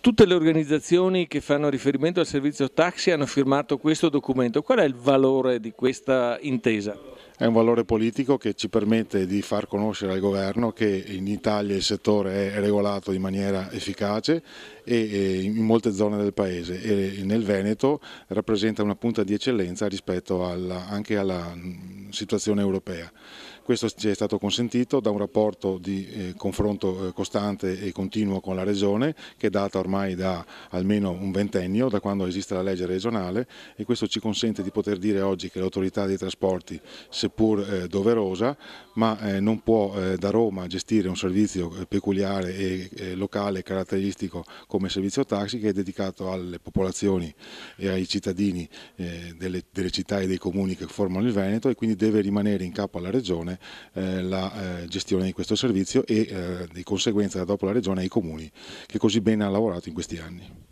Tutte le organizzazioni che fanno riferimento al servizio taxi hanno firmato questo documento. Qual è il valore di questa intesa? È un valore politico che ci permette di far conoscere al governo che in Italia il settore è regolato in maniera efficace e in molte zone del paese, e nel Veneto rappresenta una punta di eccellenza rispetto anche alla situazione europea. Questo ci è stato consentito da un rapporto di confronto costante e continuo con la Regione, che è data ormai da almeno un ventennio, da quando esiste la legge regionale, e questo ci consente di poter dire oggi che l'autorità dei trasporti, seppur doverosa, ma non può da Roma gestire un servizio peculiare e locale caratteristico come servizio taxi, che è dedicato alle popolazioni e ai cittadini delle città e dei comuni che formano il Veneto, e quindi deve rimanere in capo alla Regione la gestione di questo servizio e di conseguenza dopo la Regione ai comuni, che così bene ha lavorato in questi anni.